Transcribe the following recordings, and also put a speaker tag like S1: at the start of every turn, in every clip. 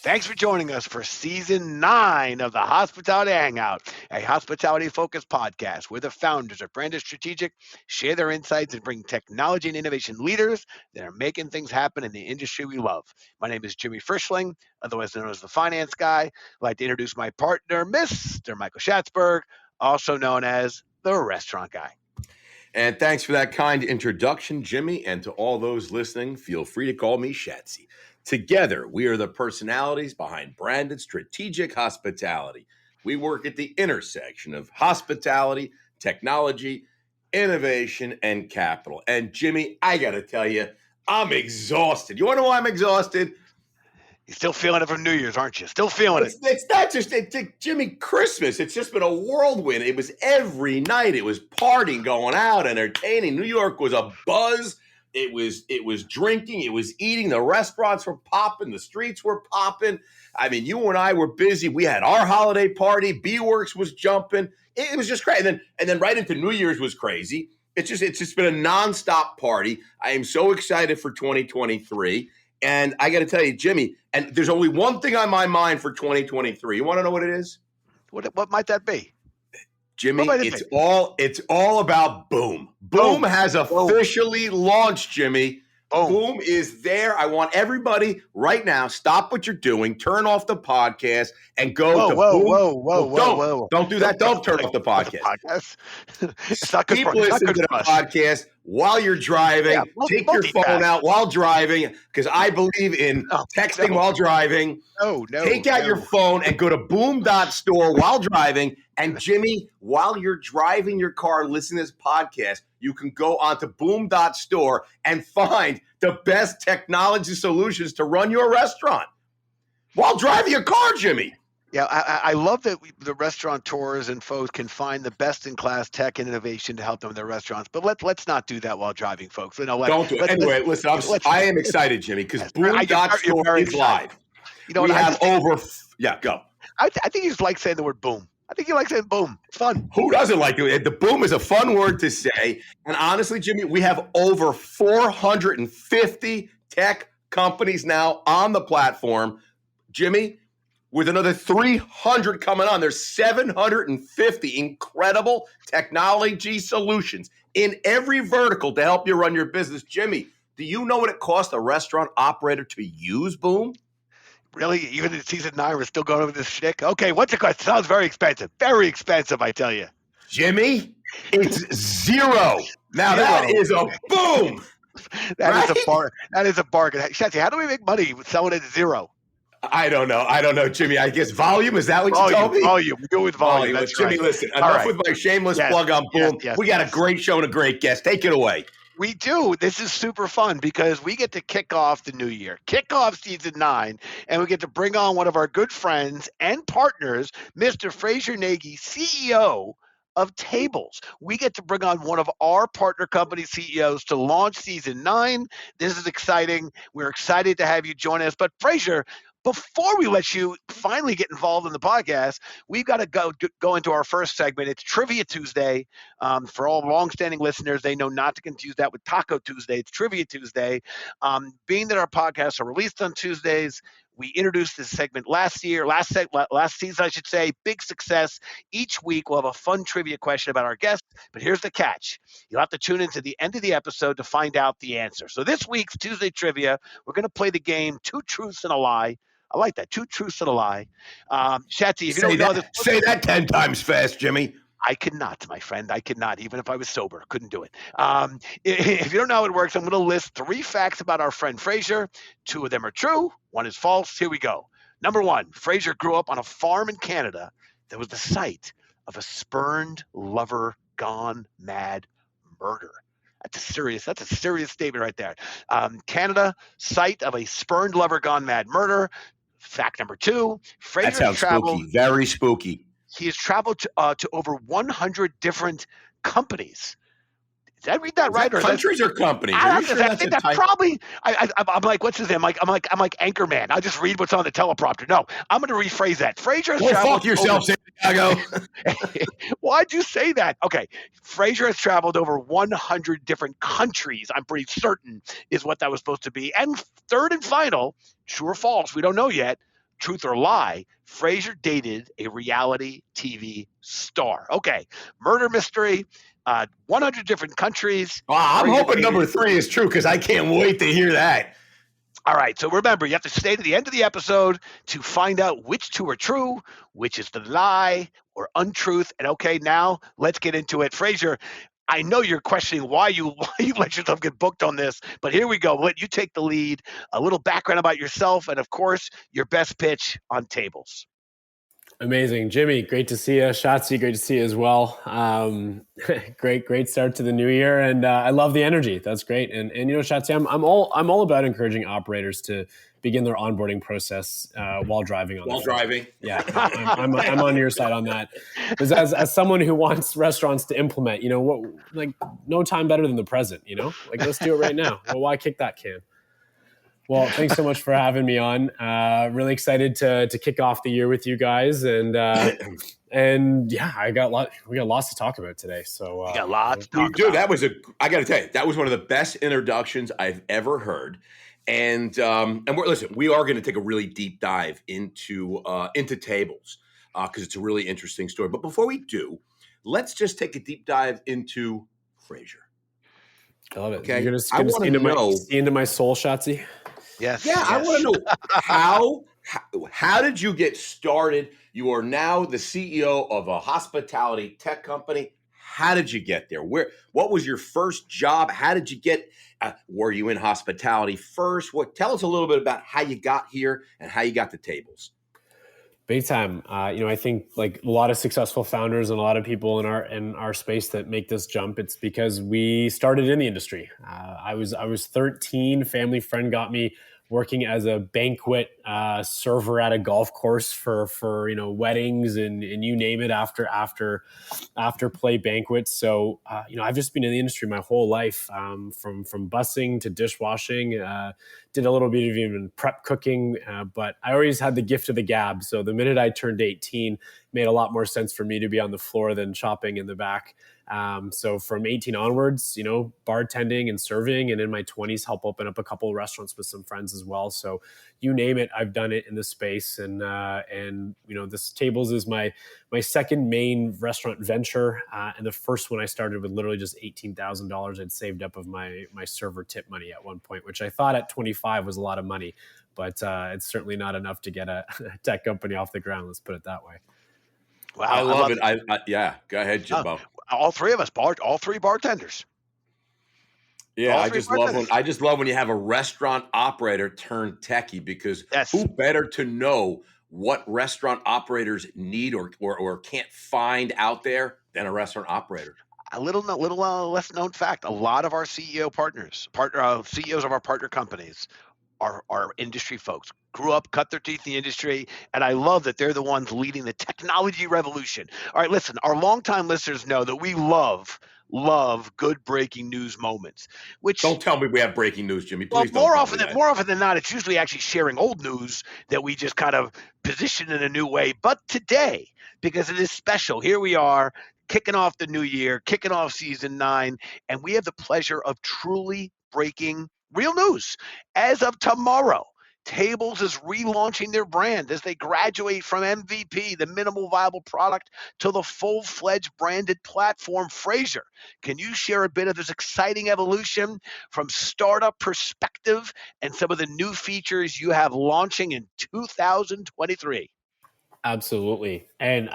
S1: Thanks for joining us for season 9 of the Hospitality Hangout, a hospitality-focused podcast where the founders of Branded Strategic share their insights and bring technology and innovation leaders that are making things happen in the industry we love. My name is Jimmy Frischling, otherwise known as the Finance Guy. I'd like to introduce my partner, Mr. Michael Schatzberg, also known as the Restaurant Guy.
S2: And thanks for that kind introduction, Jimmy. And to all those listening, feel free to call me Shatsy. Together, we are the personalities behind Branded Strategic Hospitality. We work at the intersection of hospitality, technology, innovation, and capital. And Jimmy, I got to tell you, I'm exhausted. You want to know why I'm exhausted?
S1: You're still feeling it from New Year's, aren't you? Still feeling it.
S2: It's not just, Jimmy, Christmas. It's just been a whirlwind. It was every night. It was partying, going out, entertaining. New York was a buzz. It was drinking. It was eating. The restaurants were popping. The streets were popping. I mean, you and I were busy. We had our holiday party. B-Works was jumping. It was just crazy. And then right into New Year's was crazy. It's just been a nonstop party. I am so excited for 2023. And I got to tell you, Jimmy, and there's only one thing on my mind for 2023. You want to know what it is?
S1: What might that be?
S2: Jimmy, it's all about Boom. Boom has officially launched, Jimmy. Boom is there. I want everybody right now, stop what you're doing, turn off the podcast, and go to Boom.
S1: Whoa.
S2: Don't do that. Don't turn off the podcast.
S1: It's not good.
S2: Keep listening to the podcast while you're driving. Yeah, take your phone out while driving, because I believe in texting while driving. Take out your phone and go to boom.store while driving. And Jimmy, while you're driving your car, listening to this podcast, you can go onto boom.store and find the best technology solutions to run your restaurant while driving your car, Jimmy.
S1: Yeah, I love that the restaurateurs and folks can find the best-in-class tech and innovation to help them in their restaurants. But let's not do that while driving, folks.
S2: Don't do it. Anyway, listen, I am excited, Jimmy, because boom.store is live.
S1: You know,
S2: we have over – go.
S1: I think you just like saying the word boom. I think you like saying boom. It's fun.
S2: Who doesn't like it? The boom is a fun word to say. And honestly, Jimmy, we have over 450 tech companies now on the platform. Jimmy, with another 300 coming on, there's 750 incredible technology solutions in every vertical to help you run your business. Jimmy, do you know what it costs a restaurant operator to use Boom?
S1: Really? Even in season 9, we're still going over this shtick? Okay, what's it cost? Sounds very expensive. Very expensive, I tell you.
S2: Jimmy, it's $0. Now that is a boom.
S1: That is a bargain. Shatsy, how do we make money selling it at $0?
S2: I don't know, Jimmy. I guess volume. Is that what you told me?
S1: Volume. We go with volume. That's
S2: Jimmy,
S1: right.
S2: Listen, enough with my shameless plug on Boom. We got a great show and a great guest. Take it away.
S1: We do. This is super fun because we get to kick off the new year, kick off season 9, and we get to bring on one of our good friends and partners, Mr. Fraser Nagy, CEO of Tables. We get to bring on one of our partner company CEOs to launch season 9. This is exciting. We're excited to have you join us. But Fraser, before we let you finally get involved in the podcast, we've got to go into our first segment. It's Trivia Tuesday. For all longstanding listeners, they know not to confuse that with Taco Tuesday. It's Trivia Tuesday. Being that our podcasts are released on Tuesdays, we introduced this segment last season, I should say. Big success. Each week we'll have a fun trivia question about our guest, but here's the catch. You'll have to tune in to the end of the episode to find out the answer. So this week's Tuesday Trivia, we're going to play the game Two Truths and a Lie. I like that. 2 truths and a lie. Shatsy, if you don't know this.
S2: Say that 10 times fast, Jimmy.
S1: I cannot, my friend. I cannot, even if I was sober. Couldn't do it. If you don't know how it works, I'm going to list 3 facts about our friend Fraser. 2 of them are true. 1 is false. Here we go. Number 1, Fraser grew up on a farm in Canada that was the site of a spurned lover gone mad murder. That's a serious statement right there. Canada, site of a spurned lover gone mad murder. Fact number 2, Fraser
S2: that sounds
S1: traveled.
S2: Spooky. Very spooky.
S1: He has traveled to over 100 different companies. Did I read that right?
S2: Or countries or companies?
S1: I think that's probably. I'm like, what's his name? I'm like Anchorman. I'll just read what's on the teleprompter. No, I'm going to rephrase that. Fraser has traveled.
S2: Fuck yourself, Santiago.
S1: Why'd you say that? Okay, Fraser has traveled over 100 different countries. I'm pretty certain is what that was supposed to be. And third and final, true or false, we don't know yet. truth or lie, Frasier dated a reality TV star. Okay, murder mystery, 100 different countries.
S2: I'm
S1: Frasier
S2: hoping number
S1: dated.
S2: 3 is true because I can't wait to hear that.
S1: All right, so remember, you have to stay to the end of the episode to find out which two are true, which is the lie or untruth. And okay, now let's get into it. Frasier, I know you're questioning why you let yourself get booked on this, but here we go. Let you take the lead, a little background about yourself, and of course, your best pitch on tables.
S3: Amazing. Jimmy, great to see you. Schatzy, great to see you as well. Great start to the new year. And I love the energy. That's great. And Schatzy, I'm all about encouraging operators to begin their onboarding process while driving on
S2: While driving.
S3: Yeah, I'm on your side on that. Because as someone who wants restaurants to implement, no time better than the present, let's do it right now. Well, why kick that can? Well, thanks so much for having me on. Really excited to kick off the year with you guys, and yeah, we got lots to talk about today. So
S1: we got lots to talk about.
S2: I got to tell you, that was one of the best introductions I've ever heard. And we are going to take a really deep dive into tables because it's a really interesting story. But before we do, let's just take a deep dive into Frasier.
S3: I love it.
S2: Okay,
S3: You're going to see into my soul, Schatzy.
S1: Yes.
S2: Yeah, yes. I want to know how did you get started? You are now the CEO of a hospitality tech company. How did you get there? What was your first job? How did you get? Were you in hospitality first? Tell us a little bit about how you got here and how you got the tables.
S3: Big time. I think like a lot of successful founders and a lot of people in our space that make this jump, it's because we started in the industry. I was 13. Family friend got me working as a banquet server at a golf course for weddings and you name it after play banquets. So I've just been in the industry my whole life, from busing to dishwashing. Did a little bit of even prep cooking, but I always had the gift of the gab. So the minute I turned 18, it made a lot more sense for me to be on the floor than shopping in the back. So from 18 onwards, bartending and serving, and in my 20s, help open up a couple of restaurants with some friends as well. So you name it, I've done it in this space. And this tables is my second main restaurant venture. And the first one I started with literally just $18,000 I'd saved up of my server tip money at one point, which I thought at 25 was a lot of money, but it's certainly not enough to get a tech company off the ground. Let's put it that way.
S2: Wow, I love it. Yeah, go ahead, Jimbo.
S1: All three of us, all three bartenders.
S2: Yeah, I just love when you have a restaurant operator turn techie, because who better to know what restaurant operators need or can't find out there than a restaurant operator.
S1: A little less known fact: a lot of our CEOs of our partner companies are industry folks. Grew up, cut their teeth in the industry, and I love that they're the ones leading the technology revolution. All right, listen, our longtime listeners know that we love good breaking news moments. Which
S2: don't tell me we have breaking news, Jimmy. Please
S1: more often than not, it's usually actually sharing old news that we just kind of position in a new way. But today, because it is special, here we are kicking off the new year, kicking off season 9, and we have the pleasure of truly breaking real news. As of tomorrow, Tables is relaunching their brand as they graduate from MVP, the minimal viable product, to the full-fledged branded platform, Frasier. Can you share a bit of this exciting evolution from startup perspective and some of the new features you have launching in 2023?
S3: Absolutely. And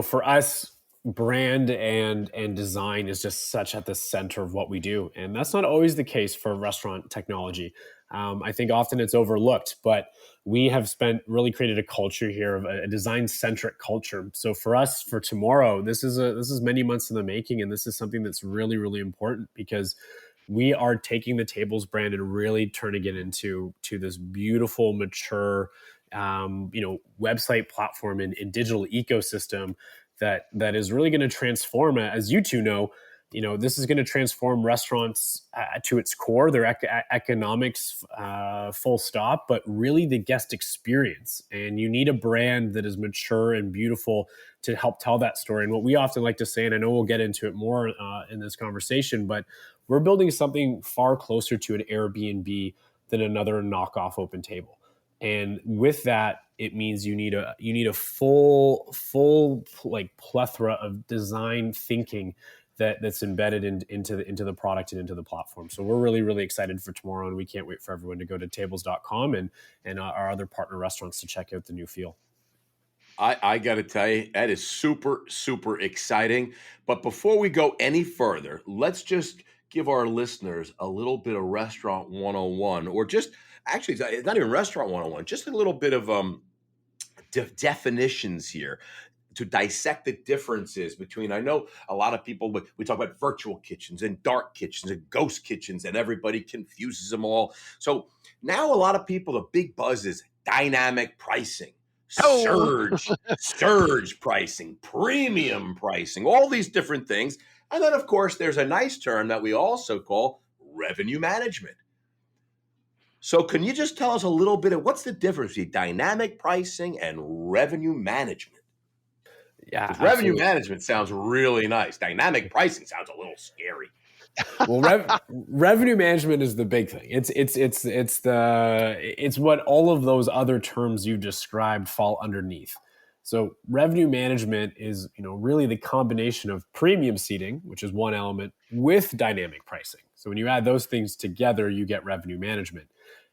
S3: for us, brand and design is just such at the center of what we do. And that's not always the case for restaurant technology. I think often it's overlooked, but we have really created a culture here of a design-centric culture. So for us, for tomorrow, this is many months in the making, and this is something that's really, really important because we are taking the Tables brand and really turning it into this beautiful, mature, website platform and digital ecosystem that is really going to transform, as you two know, this is going to transform restaurants to its core, their economics, full stop, but really the guest experience. And you need a brand that is mature and beautiful to help tell that story. And what we often like to say, and I know we'll get into it more in this conversation, but we're building something far closer to an Airbnb than another knockoff Open Table. And with that, it means you need a full like plethora of design thinking that's embedded into the product and into the platform. So we're really, really excited for tomorrow, and we can't wait for everyone to go to tables.com and our other partner restaurants to check out the new feel.
S2: I got to tell you, that is super, super exciting. But before we go any further, let's just give our listeners a little bit of restaurant 101, or just actually, it's not even restaurant 101, just a little bit of definitions here to dissect the differences between, I know a lot of people, we talk about virtual kitchens and dark kitchens and ghost kitchens, and everybody confuses them all. So now a lot of people, the big buzz is dynamic pricing, surge pricing, premium pricing, all these different things. And then, of course, there's a nice term that we also call revenue management. So can you just tell us a little bit of what's the difference between dynamic pricing and revenue management?
S3: Yeah,
S2: revenue management sounds really nice. Dynamic pricing sounds a little scary.
S3: Well, revenue management is the big thing. It's what all of those other terms you described fall underneath. So revenue management is, really the combination of premium seating, which is one element, with dynamic pricing. So when you add those things together, you get revenue management.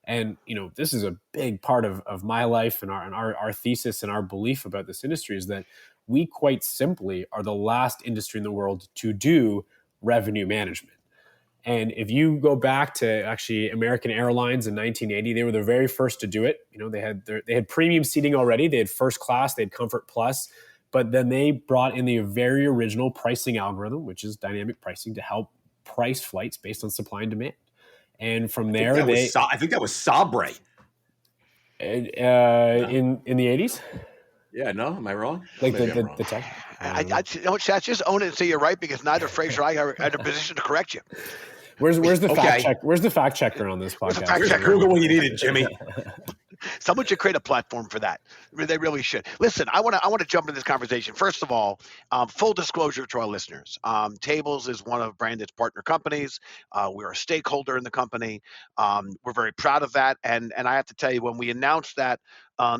S3: And, this is a big part of my life and our thesis and our belief about this industry is that we quite simply are the last industry in the world to do revenue management. And if you go back to actually American Airlines in 1980, they were the very first to do it. They had premium seating already. They had first class, they had comfort plus, but then they brought in the very original pricing algorithm, which is dynamic pricing, to help price flights based on supply and demand. And from there,
S2: I think that was Sabre.
S3: In the 80s.
S2: Yeah, no, am I wrong?
S3: Like the tech.
S1: Chat, just own it and say you're right, because neither Fraser or I are in a position to correct you.
S3: Where's the fact check? Where's the fact checker on this podcast?
S1: Fact checker?
S2: Google when you need it, Jimmy.
S1: Someone should create a platform for that. They really should. Listen, I want to jump into this conversation. First of all, full disclosure to our listeners. Tables is one of Brandon's partner companies. We're a stakeholder in the company. We're very proud of that. And I have to tell you, when we announced that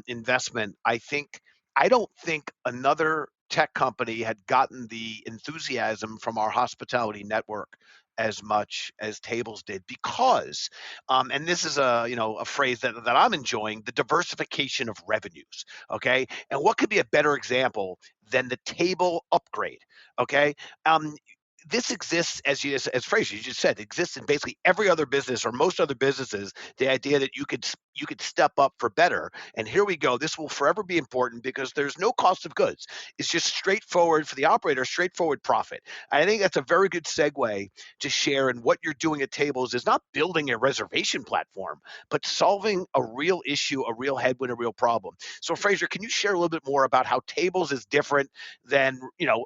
S1: investment, I don't think another tech company had gotten the enthusiasm from our hospitality network as much as Tables did, because, and this is a phrase that I'm enjoying, the diversification of revenues. Okay, and what could be a better example than the table upgrade? Okay. This exists, as Fraser, you just said, exists in basically every other business or most other businesses. The idea that you could step up for better. And here we go. This will forever be important because there's no cost of goods. It's just straightforward for the operator, straightforward profit. I think that's a very good segue to share. And what you're doing at Tables is not building a reservation platform, but solving a real issue, a real headwind, a real problem. So Fraser, can you share a little bit more about how Tables is different than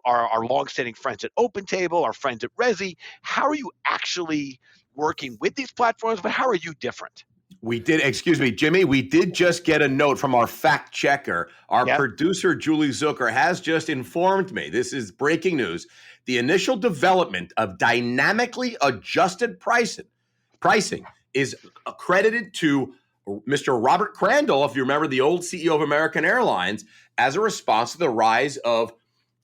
S1: our longstanding friends at OpenTable, our friends at Resi? How are you actually working with these platforms, but how are you different?
S2: We did, excuse me, Jimmy, we did just get a note from our fact checker. Our producer, Julie Zucker, has just informed me, this is breaking news, the initial development of dynamically adjusted pricing is accredited to Mr. Robert Crandall, if you remember, the old CEO of American Airlines, as a response to the rise of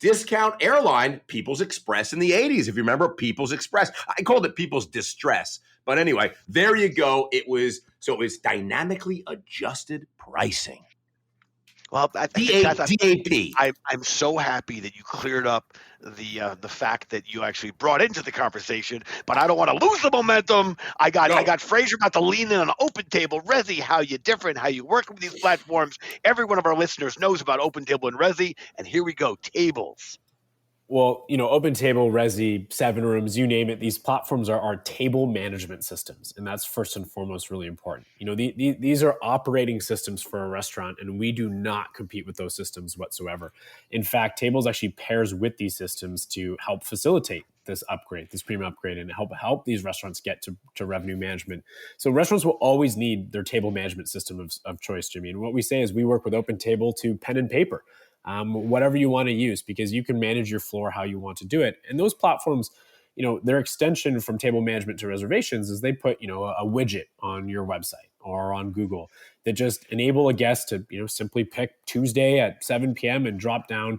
S2: discount airline People's Express in the 80s. If you remember People's Express, I called it People's Distress. But anyway, there you go. It was dynamically adjusted pricing.
S1: Well, DAP. I'm so happy that you cleared up the fact that you actually brought into the conversation, but I don't want to lose the momentum. I got Fraser about to lean in on OpenTable, Resi, how you different, how you work with these platforms. Every one of our listeners knows about OpenTable and Resi, and here we go, Tables.
S3: Well, OpenTable, Resi, 7 Rooms, you name it, these platforms are table management systems. And that's first and foremost really important. These are operating systems for a restaurant, and we do not compete with those systems whatsoever. In fact, Tables actually pairs with these systems to help facilitate this upgrade, this premium upgrade, and help these restaurants get to revenue management. So restaurants will always need their table management system of choice, Jimmy. And what we say is we work with OpenTable to pen and paper. Whatever you want to use, because you can manage your floor how you want to do it. And those platforms, their extension from table management to reservations is they put, a widget on your website or on Google that just enable a guest to, simply pick Tuesday at 7 p.m. and drop down.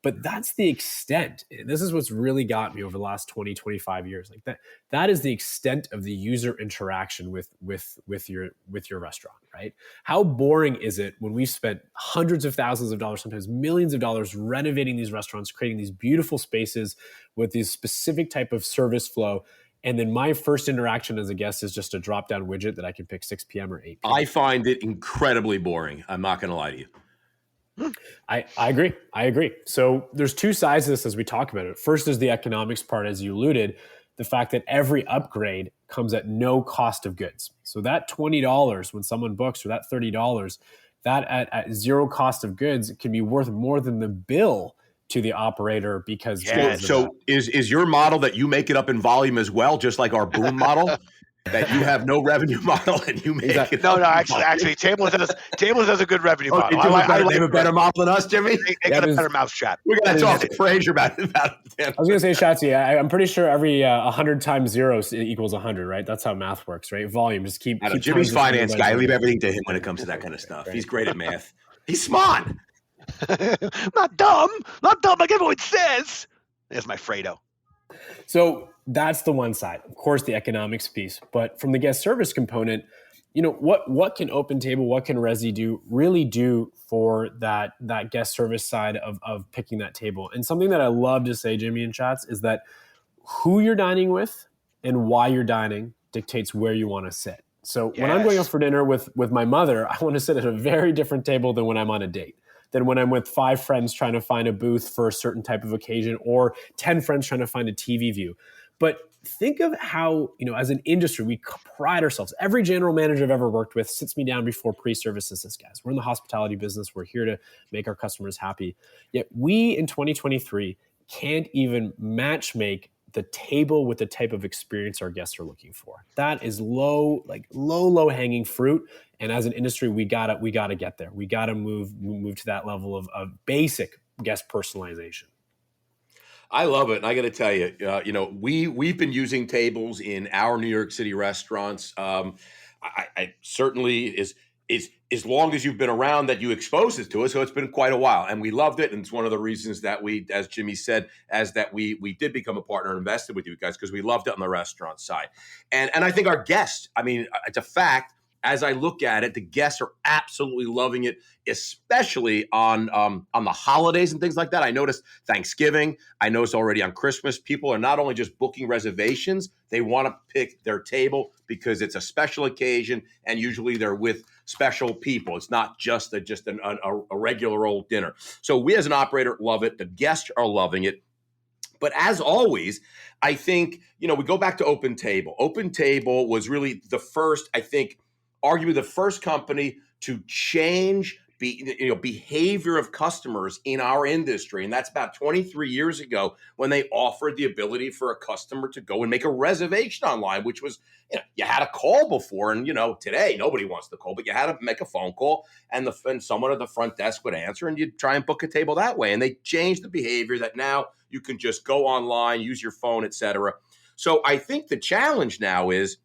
S3: But that's the extent. And this is what's really got me over the last 20, 25 years. Like that is the extent of the user interaction with your restaurant, right? How boring is it when we've spent hundreds of thousands of dollars, sometimes millions of dollars renovating these restaurants, creating these beautiful spaces with this specific type of service flow. And then my first interaction as a guest is just a drop-down widget that I can pick 6 p.m. or 8 p.m.
S2: I find it incredibly boring. I'm not going to lie to you.
S3: I agree. So there's two sides of this as we talk about it. First is the economics part, as you alluded, the fact that every upgrade comes at no cost of goods. So that $20 when someone books, or that $30, that at zero cost of goods can be worth more than the bill to the operator because.
S1: Yes.
S2: So is your model that you make it up in volume as well, just like our boom model? That you have no revenue model and you make it.
S1: No, actually, Tables does a good revenue model.
S2: They have a better model than us, Jimmy.
S1: They got a better mousetrap.
S2: We got to talk to Fraser about it.
S3: I was going to say, Schatzy, I'm pretty sure every 100 times 0 equals 100, right? That's how math works, right? Volume, just keep
S2: Jimmy's finance guy. I leave everything to him when it comes to that kind of stuff. Right. He's great at math. He's smart.
S1: Not dumb like everyone says. There's my Fredo.
S3: So that's the one side, of course, the economics piece. But from the guest service component, what can OpenTable, what can Resi really do for that guest service side of picking that table? And something that I love to say, Jimmy and Chats, is that who you're dining with and why you're dining dictates where you want to sit. So when I'm going out for dinner with my mother, I want to sit at a very different table than when I'm on a date, than when I'm with 5 friends trying to find a booth for a certain type of occasion, or 10 friends trying to find a TV view. But think of how, as an industry, we pride ourselves. Every general manager I've ever worked with sits me down before pre-service and says, guys, we're in the hospitality business. We're here to make our customers happy. Yet we in 2023 can't even match make the table with the type of experience our guests are looking for. That is low hanging fruit. And as an industry, we gotta get there. We gotta move to that level of basic guest personalization.
S2: I love it, and I got to tell you, we've been using tables in our New York City restaurants. I certainly is as long as you've been around that you exposed it to us, so it's been quite a while, and we loved it, and it's one of the reasons that we, as Jimmy said, we did become a partner and invested with you guys because we loved it on the restaurant side, and I think our guests. I mean, it's a fact. As I look at it, the guests are absolutely loving it, especially on the holidays and things like that. I noticed Thanksgiving. I noticed already on Christmas, people are not only just booking reservations, they want to pick their table because it's a special occasion, and usually they're with special people. It's not just a regular old dinner. So we as an operator love it. The guests are loving it. But as always, I think, we go back to OpenTable. OpenTable was really the first, I think, arguably the first company to change behavior of customers in our industry. And that's about 23 years ago when they offered the ability for a customer to go and make a reservation online, which was, you had to call before. And, today nobody wants to call, but you had to make a phone call and someone at the front desk would answer and you'd try and book a table that way. And they changed the behavior that now you can just go online, use your phone, etc. So I think the challenge now is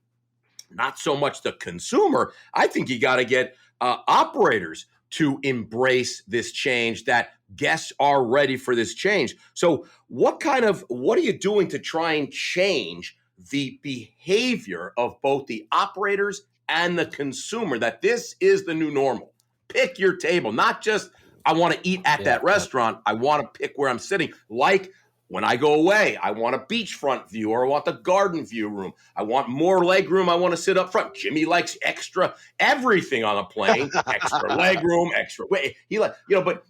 S2: not so much the consumer. I think you got to get operators to embrace this change, that guests are ready for this change. So what are you doing to try and change the behavior of both the operators and the consumer, that this is the new normal? Pick your table, not just I want to eat at that restaurant. I want to pick where I'm sitting. Like when I go away, I want a beachfront view, or I want the garden view room. I want more leg room. I want to sit up front. Jimmy likes extra everything on a plane, extra leg room, extra weight. But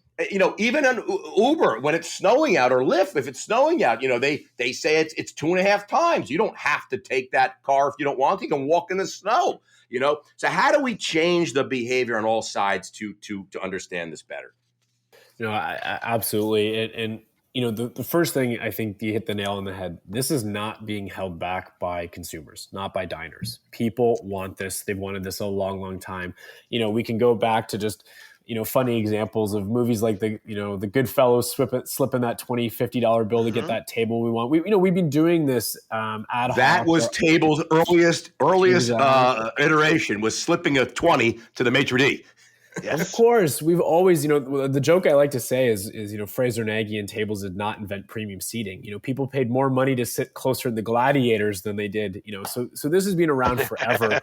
S2: even on Uber, when it's snowing out, or Lyft, if it's snowing out, they say it's 2.5 times. You don't have to take that car if you don't want to. You can walk in the snow. So how do we change the behavior on all sides to understand this better?
S3: Absolutely. And the first thing, I think you hit the nail on the head. This is not being held back by consumers, not by diners. People want this. They've wanted this a long, long time. We can go back to just funny examples of movies like the Goodfellas slipping that $20-$50 bill to get that table we want. We've been doing this ad hoc.
S2: That was Table's earliest
S3: Exactly.
S2: iteration, was slipping a 20 to the maitre d'.
S1: Yes.
S3: Of course, we've always, the joke I like to say is Fraser Nagy and Tables did not invent premium seating. People paid more money to sit closer to the gladiators than they did, so this has been around forever.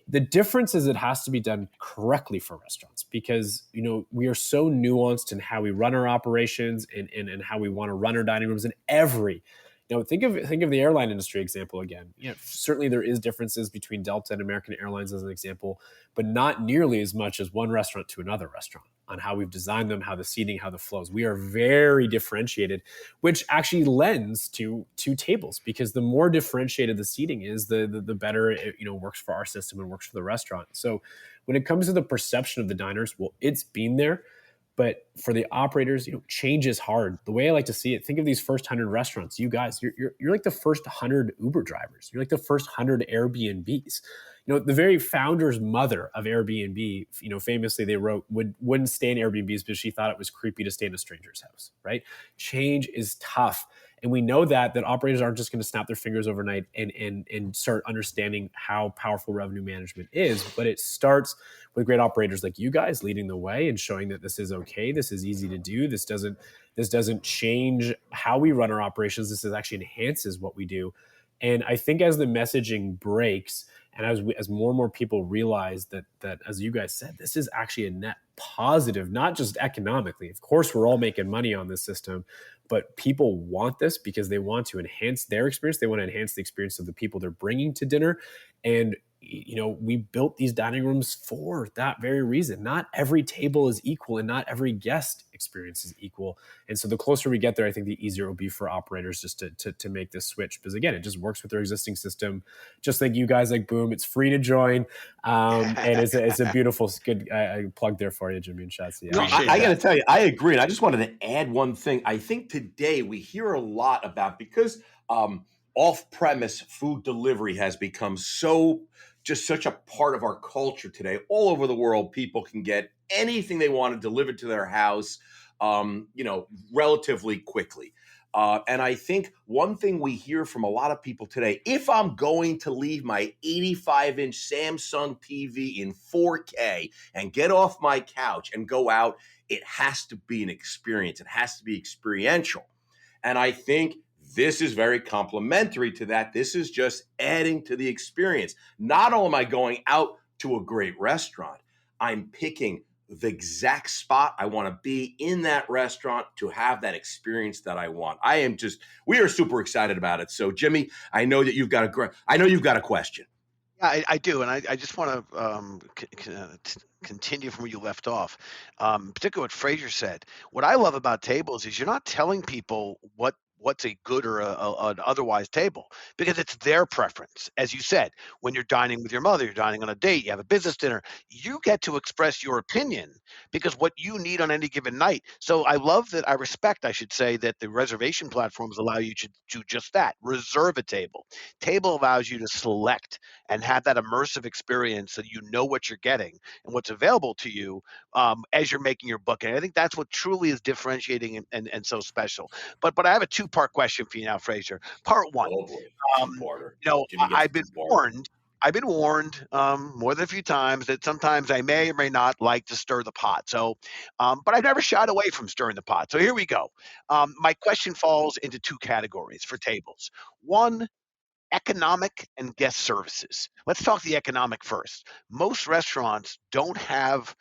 S3: The difference is it has to be done correctly for restaurants because, we are so nuanced in how we run our operations and how we want to run our dining rooms in every. Think of the airline industry example again. Certainly there is differences between Delta and American Airlines as an example, but not nearly as much as one restaurant to another restaurant on how we've designed them, how the seating, how the flows. We are very differentiated, which actually lends to tables because the more differentiated the seating is, the better it works for our system and works for the restaurant. So when it comes to the perception of the diners, well, it's been there. But for the operators, change is hard. The way I like to see it, think of these first 100 restaurants. You guys, you're like the first 100 Uber drivers. You're like the first 100 Airbnbs. The very founder's mother of Airbnb, famously they wrote wouldn't stay in Airbnbs because she thought it was creepy to stay in a stranger's house. Right? Change is tough. And we know that operators aren't just going to snap their fingers overnight and start understanding how powerful revenue management is. But it starts with great operators like you guys leading the way and showing that this is okay. This is easy to do. This doesn't change how we run our operations. This actually enhances what we do. And I think as the messaging breaks and as more and more people realize that as you guys said, this is actually a net positive, not just economically. Of course, we're all making money on this system, but people want this because they want to enhance their experience. They want to enhance the experience of the people they're bringing to dinner. And, we built these dining rooms for that very reason. Not every table is equal and not every guest experience is equal. And so the closer we get there, I think the easier it will be for operators just to make this switch. Because again, it just works with their existing system. Just like you guys, like Boom, it's free to join. And it's a beautiful, good plug there for you, Jimmy and Schatzy.
S2: I got to tell you, I agree. And I just wanted to add one thing. I think today we hear a lot about, because off-premise food delivery has become such a part of our culture today. All over the world, people can get anything they want delivered to their house, relatively quickly. And I think one thing we hear from a lot of people today, if I'm going to leave my 85-inch Samsung TV in 4K and get off my couch and go out, it has to be an experience. It has to be experiential. And I think this is very complementary to that. This is just adding to the experience. Not only am I going out to a great restaurant, I'm picking the exact spot I want to be in that restaurant to have that experience that I want. We are super excited about it. So Jimmy, I know you've got a question.
S1: Yeah, I do. And I just want to continue from where you left off, particularly what Fraser said. What I love about tables is you're not telling people what's a good or an otherwise table, because it's their preference. As you said, when you're dining with your mother, you're dining on a date, you have a business dinner, you get to express your opinion because what you need on any given night. So I should say, that the reservation platforms allow you to do just that, reserve a table. Table allows you to select and have that immersive experience so you know what you're getting and what's available to you as you're making your booking. I think that's what truly is differentiating and so special. But I have a two-part question for you now, Fraser. Part one, I've been warned more than a few times that sometimes I may or may not like to stir the pot. So, but I've never shied away from stirring the pot. So here we go. My question falls into two categories for tables. One, economic and guest services. Let's talk the economic first. Most restaurants don't have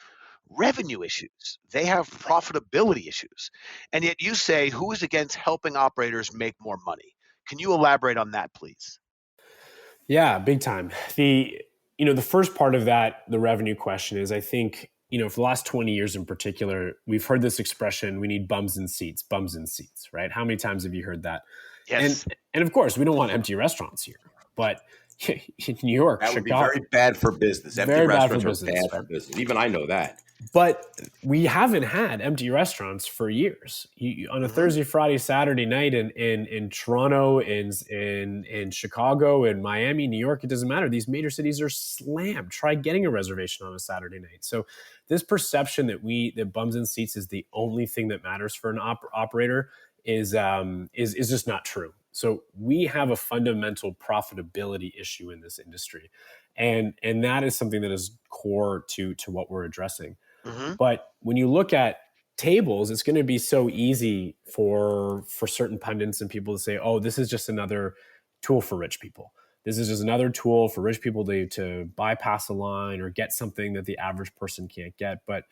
S1: revenue issues. They have profitability issues. And yet you say, who is against helping operators make more money? Can you elaborate on that, please?
S3: Yeah, big time. The first part of that, the revenue question, is I think, for the last 20 years in particular, we've heard this expression, we need bums in seats, right? How many times have you heard that?
S1: Yes.
S3: And of course, we don't want empty restaurants here, but in New York,
S2: That would be
S3: Chicago,
S2: very bad for business. Empty
S3: very bad for
S2: restaurants are
S3: business.
S2: bad for business. Even I know that.
S3: But we haven't had empty restaurants for years. On a Thursday, Friday, Saturday night in Toronto, in Chicago, in Miami, New York, it doesn't matter. These major cities are slammed. Try getting a reservation on a Saturday night. So this perception that bums in seats is the only thing that matters for an operator is just not true. So we have a fundamental profitability issue in this industry, and that is something that is core to what we're addressing. But when you look at tables, it's going to be so easy for certain pundits and people to say, "Oh, this is just another tool for rich people. This is just another tool for rich people to bypass a line or get something that the average person can't get." But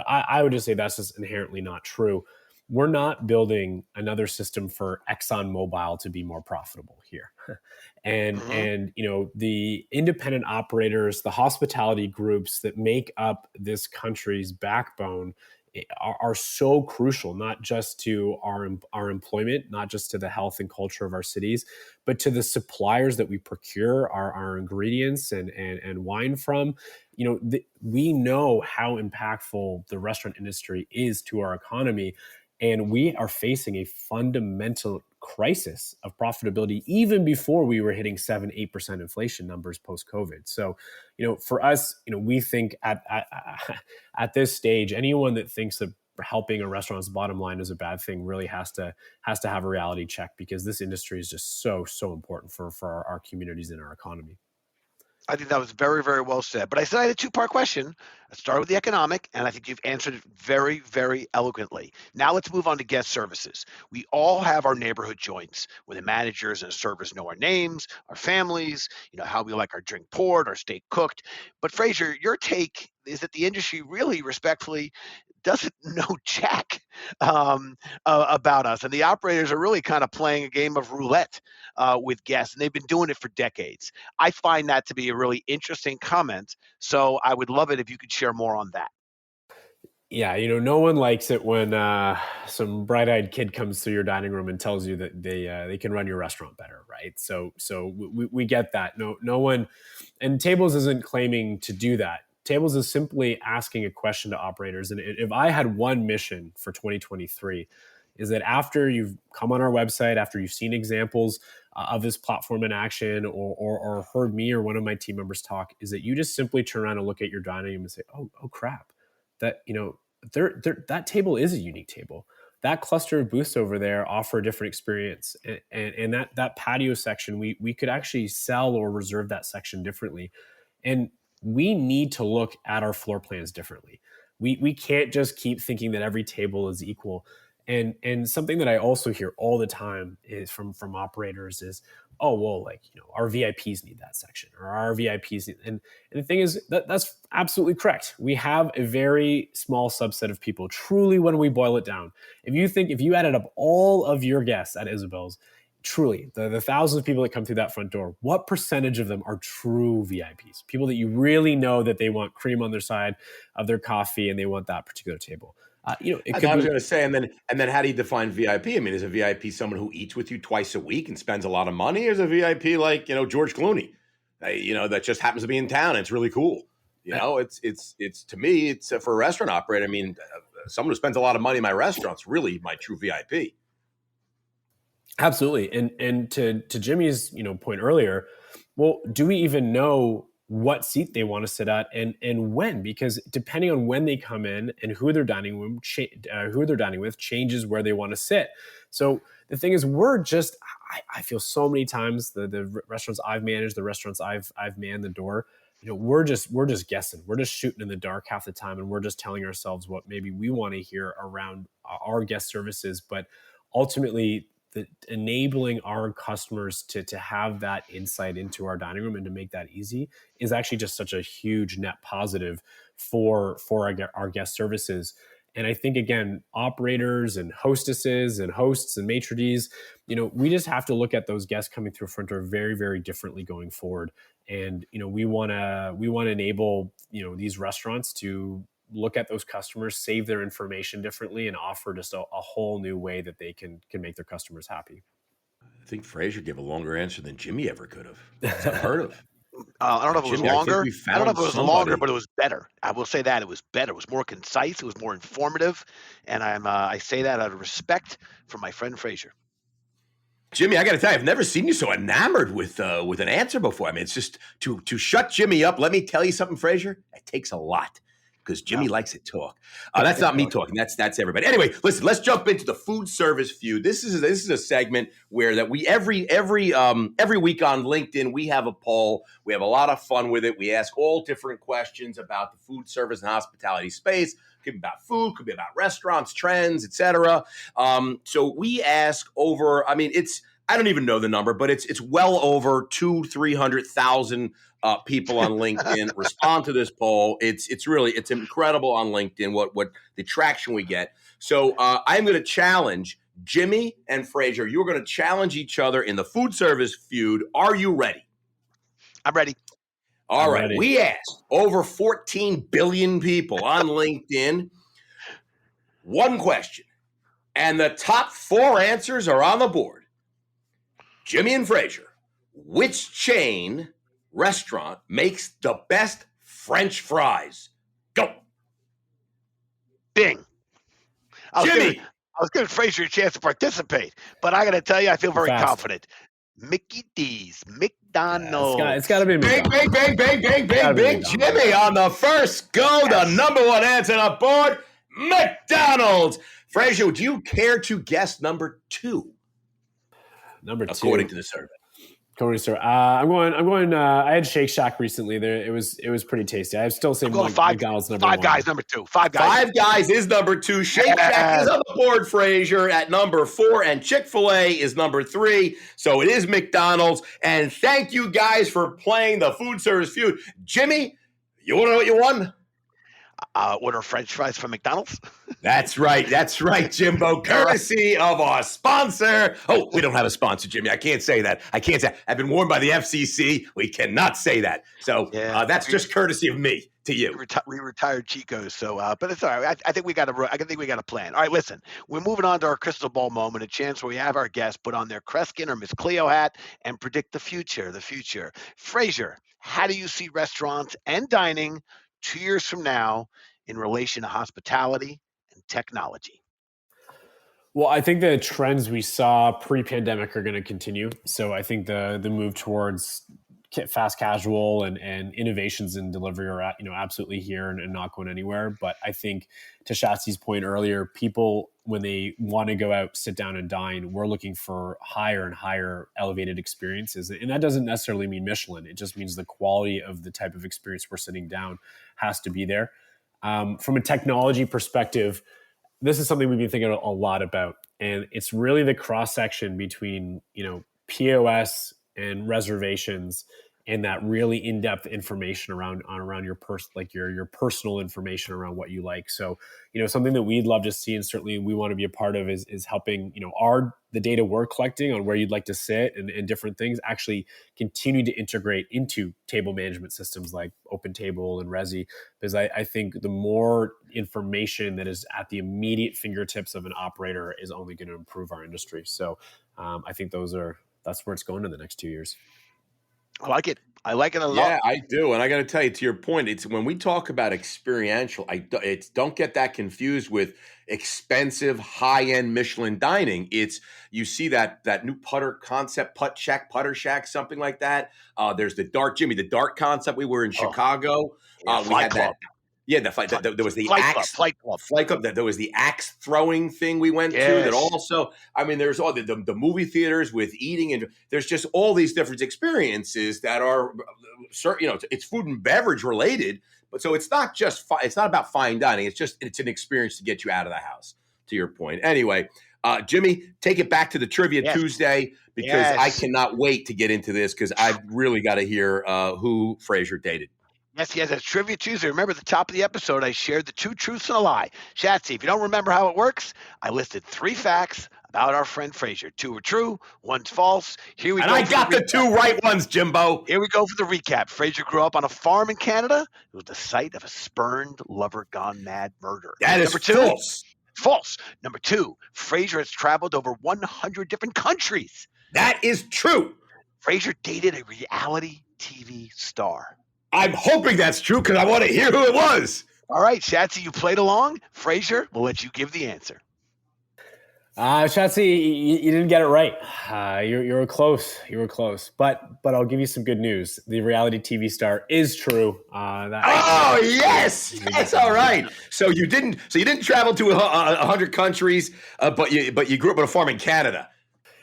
S3: I would just say that's just inherently not true. We're not building another system for ExxonMobil to be more profitable here. And the independent operators, the hospitality groups that make up this country's backbone are so crucial, not just to our employment, not just to the health and culture of our cities, but to the suppliers that we procure our ingredients and wine from. We know how impactful the restaurant industry is to our economy. And we are facing a fundamental crisis of profitability even before we were hitting 7-8% inflation numbers post-COVID. So, for us, we think at this stage, anyone that thinks that helping a restaurant's bottom line is a bad thing really has to have a reality check, because this industry is just so important for our communities and our economy.
S1: I think that was very, very well said. But I said I had a two-part question. I started with the economic, and I think you've answered it very, very eloquently. Now let's move on to guest services. We all have our neighborhood joints where the managers and the servers know our names, our families, how we like our drink poured, our steak cooked. But Fraser, your take is that the industry really, respectfully, doesn't know jack about us, and the operators are really kind of playing a game of roulette with guests, and they've been doing it for decades. I find that to be a really interesting comment, so I would love it if you could share more on that.
S3: Yeah, no one likes it when some bright-eyed kid comes through your dining room and tells you that they can run your restaurant better, right? So we get that. No one, and Tables isn't claiming to do that. Tables is simply asking a question to operators. And if I had one mission for 2023, is that after you've come on our website, after you've seen examples of this platform in action, or heard me or one of my team members talk, is that you just simply turn around and look at your dining room and say, oh crap, that that table is a unique table. That cluster of booths over there offer a different experience, and that patio section, we could actually sell or reserve that section differently. And we need to look at our floor plans differently. We can't just keep thinking that every table is equal. And something that I also hear all the time is from operators is, oh, well, our VIPs need that section, or our VIPs need, and the thing is that's absolutely correct. We have a very small subset of people, truly, when we boil it down. If you added up all of your guests at Isabel's, truly, the thousands of people that come through that front door, what percentage of them are true VIPs? People that you really know that they want cream on their side of their coffee and they want that particular table.
S2: I was going to say, and then how do you define VIP? I mean, is a VIP someone who eats with you twice a week and spends a lot of money? Or is a VIP like, George Clooney, that just happens to be in town and it's really cool? It's to me, it's for a restaurant operator. I mean, someone who spends a lot of money in my restaurant's really my true VIP.
S3: Absolutely. And to Jimmy's, point earlier, well, do we even know what seat they want to sit at and when? Because depending on when they come in and who they're dining with changes where they want to sit. So the thing is, I feel so many times the restaurants I've managed, the restaurants I've manned the door, we're just guessing. We're just shooting in the dark half the time, and we're just telling ourselves what maybe we want to hear around our guest services. But ultimately, enabling our customers to have that insight into our dining room and to make that easy is actually just such a huge net positive for our guest services. And I think, again, operators and hostesses and hosts and maitre d's, we just have to look at those guests coming through front door very, very differently going forward. And, we want to enable, these restaurants to look at those customers, save their information differently, and offer just a whole new way that they can make their customers happy.
S2: think Frazier gave a longer answer than Jimmy ever could have. It's unheard of.
S1: I don't know if it was
S2: Jimmy, I think
S1: longer.
S2: we
S1: I don't know if
S2: found
S1: it was longer,
S2: somebody.
S1: but it was better. I will say that it was better. It was more concise. It was more informative, and I say that out of respect for my friend Frazier.
S2: Jimmy, I got to tell you, I've never seen you so enamored with an answer before. I mean, it's just to shut Jimmy up. Let me tell you something, Frazier. It takes a lot because Jimmy likes to talk. That's not me talking. That's everybody. Anyway, listen. Let's jump into the food service feud. This is a segment where that we every week on LinkedIn we have a poll. We have a lot of fun with it. We ask all different questions about the food service and hospitality space. Could be about food, could be about restaurants, trends, etc. So we ask over. I mean, I don't even know the number, but it's well over 200,000-300,000 people on LinkedIn respond to this poll. It's incredible on LinkedIn what the traction we get. So I'm going to challenge Jimmy and Frazier. You're going to challenge each other in the food service feud. Are you ready?
S1: I'm ready.
S2: All right. Ready. We asked over 14 billion people on LinkedIn one question, and the top 4 answers are on the board. Jimmy and Frazier, which chain restaurant makes the best French fries? Go.
S1: Bing.
S2: Jimmy.
S1: I was giving Frazier a chance to participate, but I got to tell you, I feel very confident. Mickey D's, McDonald's.
S3: Yeah, it's got to be
S2: McDonald's. Bing. Jimmy on the first go, yes. The number 1 answer on the board, McDonald's. Frazier, do you care to guess number 2?
S3: Number 2.
S2: According to the survey.
S3: I'm going. I had Shake Shack recently. It was pretty tasty. I still say McDonald's number 1.
S1: Five Guys number 2. Five
S2: Guys is number 2. Shake Shack is on the board, Frazier, at number 4, and Chick-fil-A is number 3. So it is McDonald's. And thank you guys for playing the food service feud. Jimmy, you want to know what you won?
S1: Order French fries from McDonald's.
S2: That's right, Jimbo. Courtesy of our sponsor. Oh, we don't have a sponsor, Jimmy. I can't say that. I've been warned by the FCC. We cannot say that. So that's just courtesy of me to you.
S1: We retired Chicos, so but it's all right. I think we got a plan. All right, listen. We're moving on to our crystal ball moment, a chance where we have our guests put on their Kreskin or Miss Cleo hat and predict the future. Frazier, how do you see restaurants and dining 2 years from now in relation to hospitality and technology?
S3: Well, I think the trends we saw pre-pandemic are going to continue. So I think the move towards fast casual and innovations in delivery are absolutely here and not going anywhere. But I think to Schatz's point earlier, people, when they want to go out, sit down and dine, we're looking for higher and higher elevated experiences. And that doesn't necessarily mean Michelin. It just means the quality of the type of experience we're sitting down has to be there. From a technology perspective, this is something we've been thinking a lot about. And it's really the cross-section between, POS and reservations and that really in-depth information around your your personal information around what you like. So, something that we'd love to see, and certainly we want to be a part of, is helping, the data we're collecting on where you'd like to sit and different things actually continue to integrate into table management systems like OpenTable and Resi, because I think the more information that is at the immediate fingertips of an operator is only going to improve our industry. So I think that's where it's going in the next 2 years.
S1: I like it. I like it a lot.
S2: Yeah, I do. And I got to tell you, to your point, it's when we talk about experiential, don't get that confused with expensive, high-end Michelin dining. You see that new putter concept, Putter Shack, something like that. There's the Dart concept. We were in Chicago. We had that. Yeah, there was the Flight Club. There was the axe throwing thing we went to. That also, there's all the movie theaters with eating, and there's just all these different experiences that are, it's food and beverage related. But so it's not about fine dining. It's an experience to get you out of the house. To your point, anyway. Jimmy, take it back to the Trivia Tuesday, because I cannot wait to get into this, because I've really got to hear who Frazier dated.
S1: Yes, that's Trivia Tuesday. Remember, at the top of the episode, I shared the 2 truths and a lie. Shatsy, if you don't remember how it works, I listed 3 facts about our friend Frazier. 2 are true, 1's false. Here we go.
S2: And I got the 2 right ones, Jimbo.
S1: Here we go for the recap. Frazier grew up on a farm in Canada. It was the site of a spurned lover gone mad murder.
S2: That is false.
S1: False. Number 2, Frazier has traveled over 100 different countries.
S2: That is true.
S1: Frasier dated a reality TV star.
S2: I'm hoping that's true because I want to hear who it was.
S1: All right, Shatsy, you played along. Frasier, we'll let you give the answer.
S3: Shatsy, you didn't get it right. You were close. You were close. But I'll give you some good news. The reality TV star is true.
S2: Yes, that's all right. So you didn't travel to 100 countries, but you grew up on a farm in Canada.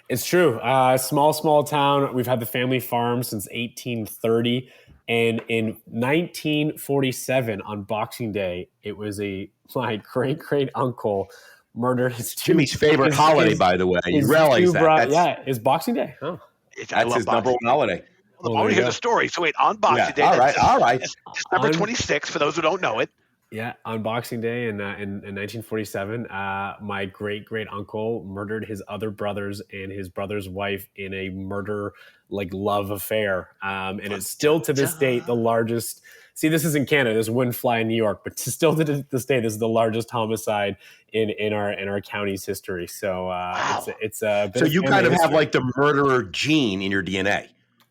S3: It's true. Small town. We've had the family farm since 1830. And in 1947, on Boxing Day, it was my great uncle murdered his
S2: Jimmy's favorite holiday, by the way. You realize that?
S3: It's Boxing Day. Oh.
S2: That's his number one holiday.
S1: Well, I want to hear the story. So wait, on Boxing Day.
S2: All right.
S1: December 26th, for those who don't know it.
S3: Yeah, on Boxing Day in 1947, my great uncle murdered his other brothers and his brother's wife in a murder love affair, and it's still to this date the largest. See, this is in Canada. This wouldn't fly in New York, but still to this day, this is the largest homicide in our county's history. So it's a bit.
S2: So you kind of have like the murderer gene in your DNA.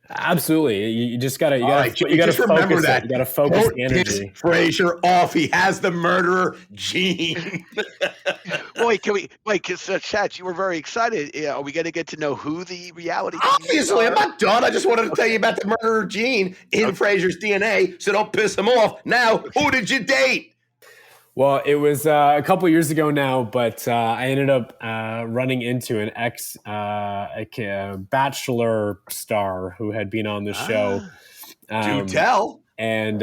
S3: Absolutely, you just gotta
S2: remember that.
S3: You gotta focus
S2: Don't
S3: the energy.
S2: piss Frasier off. He has the murderer gene.
S1: Wait, because Chad, you were very excited. Are we going to get to know who the reality?
S2: Obviously, I'm not done. I just wanted to tell you about the murderer gene in Frasier's DNA, so don't piss him off. Now, who did you date?
S3: Well, it was a couple years ago now, but I ended up running into an Bachelor star who had been on the show.
S2: Do tell.
S3: And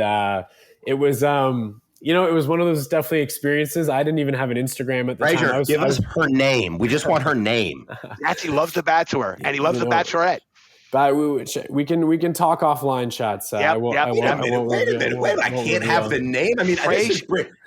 S3: it was, it was one of those definitely experiences. I didn't even have an Instagram at the time.
S2: Frasier, give us her name. We just want her name.
S1: He loves The Bachelor, and he loves The Bachelorette.
S3: But we can talk offline, shots.
S2: Wait a minute. I can't have the name. I mean,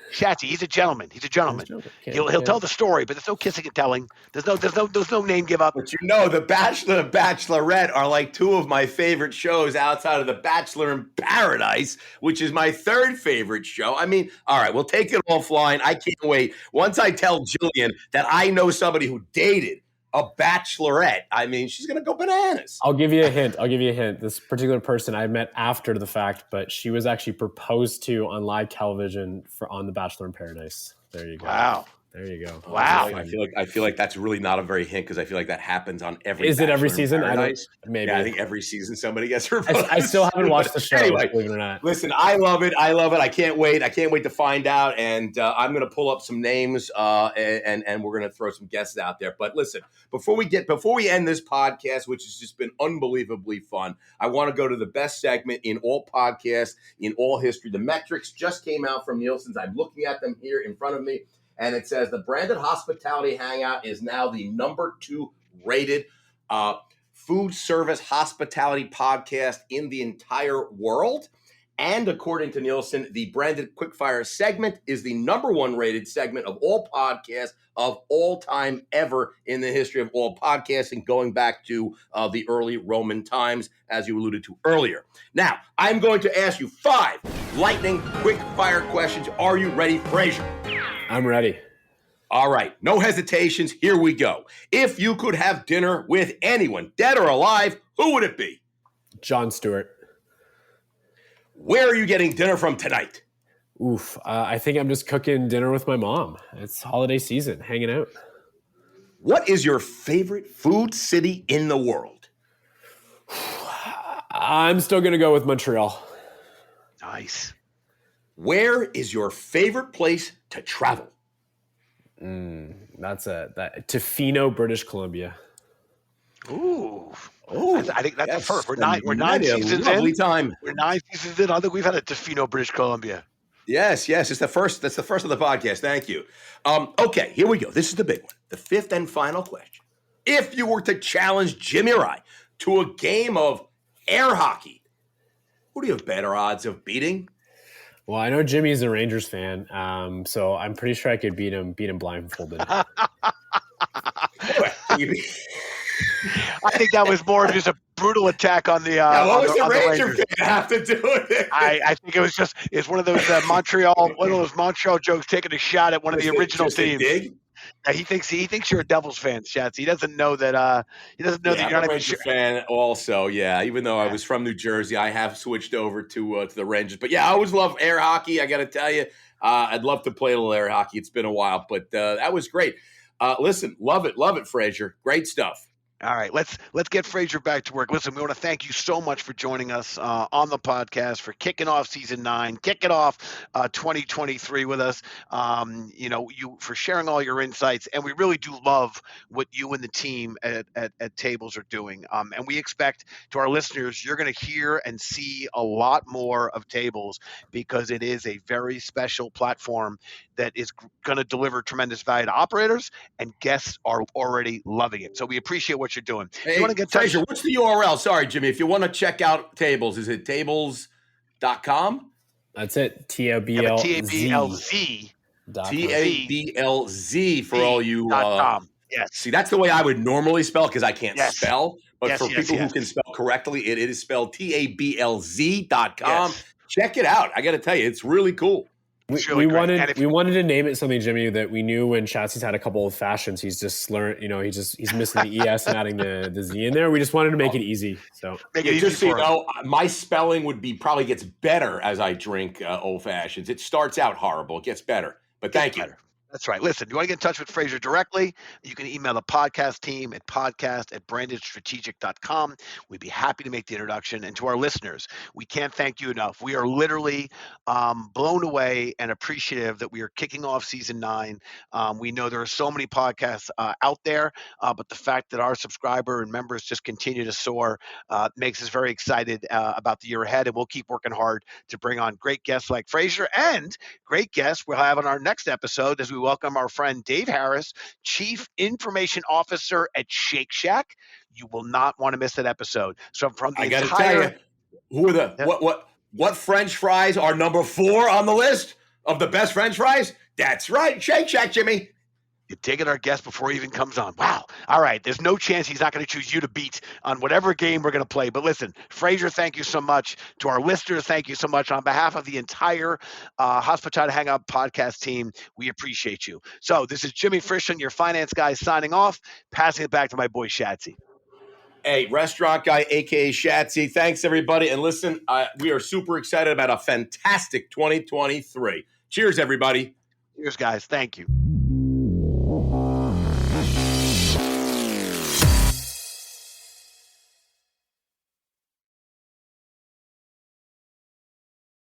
S1: Shatsy, he's a gentleman. He'll tell the story, but there's no kissing and telling. There's no name give up.
S2: But The Bachelor and Bachelorette are like two of my favorite shows outside of The Bachelor in Paradise, which is my third favorite show. I mean, all right, we'll take it offline. I can't wait. Once I tell Jillian that I know somebody who dated a bachelorette, I mean, she's going to go bananas.
S3: I'll give you a hint. This particular person I met after the fact, but she was actually proposed to on live television on The Bachelor in Paradise. There you go.
S1: Wow.
S3: There you go.
S1: Wow.
S2: I feel like that's really not a very hint because I feel like that happens on every.
S3: Is it every season?
S2: Maybe. Yeah, I think every season somebody gets proposed.
S3: I still haven't watched the show.
S2: Anyway,
S3: believe it or not.
S2: Listen, I love it. I can't wait. I can't wait to find out. And I'm going to pull up some names and we're going to throw some guests out there. But listen, before we end this podcast, which has just been unbelievably fun, I want to go to the best segment in all podcasts in all history. The metrics just came out from Nielsen's. I'm looking at them here in front of me. And it says the Branded Hospitality Hangout is now the number 2 rated food service hospitality podcast in the entire world. And according to Nielsen, the Branded Quickfire segment is the number 1 rated segment of all podcasts of all time ever in the history of all podcasting, going back to the early Roman times, as you alluded to earlier. Now, I'm going to ask you 5 lightning quick-fire questions. Are you ready, Frasier?
S3: I'm ready.
S2: All right. No hesitations. Here we go. If you could have dinner with anyone, dead or alive, who would it be?
S3: Jon Stewart.
S2: Where are you getting dinner from tonight?
S3: I think I'm just cooking dinner with my mom. It's holiday season, hanging out.
S2: What is your favorite food city in the world?
S3: I'm still going to go with Montreal.
S1: Nice.
S2: Where is your favorite place to travel?
S3: That's Tofino, British Columbia.
S1: Ooh. I think that's the first. We're 9 seasons in.
S2: Time.
S1: We're 9 seasons in. I think we've had a Tofino, British Columbia.
S2: Yes. It's the first. That's the first of the podcast. Thank you. Okay, here we go. This is the big one. The 5th and final question. If you were to challenge Jimmy or I to a game of air hockey, who do you have better odds of beating?
S3: Well, I know Jimmy's a Rangers fan, so I'm pretty sure I could beat him blindfolded.
S1: I think that was more of just a brutal attack on the.
S2: What was the Ranger fan have to do with it?
S1: I think it's one of those Montreal jokes taking a shot at one of the original teams.
S2: Dig?
S1: He thinks you're a Devils fan, Schatz. He doesn't know that. He doesn't know that
S2: Yeah,
S1: you're
S2: I'm
S1: not
S2: a
S1: even
S2: Ranger
S1: sure.
S2: fan also. Yeah, even though I
S1: Yeah.
S2: was from New Jersey, I have switched over to the Rangers. But yeah, I always love air hockey. I got to tell you, I'd love to play a little air hockey. It's been a while, but that was great. Listen, love it, Frazier. Great stuff.
S1: All right, let's get Frazier back to work. Listen, we want to thank you so much for joining us on the podcast, for kicking off season 9, kicking off 2023 with us. You for sharing all your insights, and we really do love what you and the team at Tables are doing. And we expect to our listeners, you're going to hear and see a lot more of Tables because it is a very special platform that is going to deliver tremendous value to operators, and guests are already loving it. So we appreciate what you're doing. If you want to get
S2: Frazier, what's the URL? Sorry, Jimmy. If you want to check out Tables, is it tables.com?
S3: That's it.
S1: TABLZ.
S2: TABLZ for all you.
S1: .com. Yes.
S2: See, that's the way I would normally spell because I can't spell. But for people who can spell correctly, it is spelled TABLZ.com.
S1: Yes.
S2: Check it out. I got to tell you, it's really cool.
S3: We wanted to name it something, Jimmy, that we knew when Schatzy's had a couple of fashions. He's just learned, he's missing the ES and adding the Z in there. We just wanted to make it easy. So
S2: just so you know, my spelling probably gets better as I drink old fashions. It starts out horrible. It gets better. But thank you.
S1: That's right. Listen, you want to get in touch with Frazier directly, you can email the podcast team at podcast@brandedstrategic.com. We'd be happy to make the introduction. And to our listeners, we can't thank you enough. We are literally blown away and appreciative that we are kicking off season 9. We know there are so many podcasts out there, but the fact that our subscriber and members just continue to soar makes us very excited about the year ahead. And we'll keep working hard to bring on great guests like Frazier and great guests we'll have on our next episode as we welcome our friend Dave Harris, Chief Information Officer at Shake Shack. You will not want to miss that episode. So from the
S2: I got to tell you, who are what French fries are number 4 on the list of the best French fries? That's right, Shake Shack, Jimmy.
S1: You're digging our guest before he even comes on. Wow. All right. There's no chance he's not going to choose you to beat on whatever game we're going to play. But listen, Frazier, thank you so much. To our listeners, thank you so much. On behalf of the entire Hospitality Hangout podcast team, we appreciate you. So this is Jimmy Frischling, your finance guy, signing off, passing it back to my boy Shatsy.
S2: Hey, restaurant guy, a.k.a. Shatsy. Thanks, everybody. And listen, we are super excited about a fantastic 2023. Cheers, everybody.
S1: Cheers, guys. Thank you.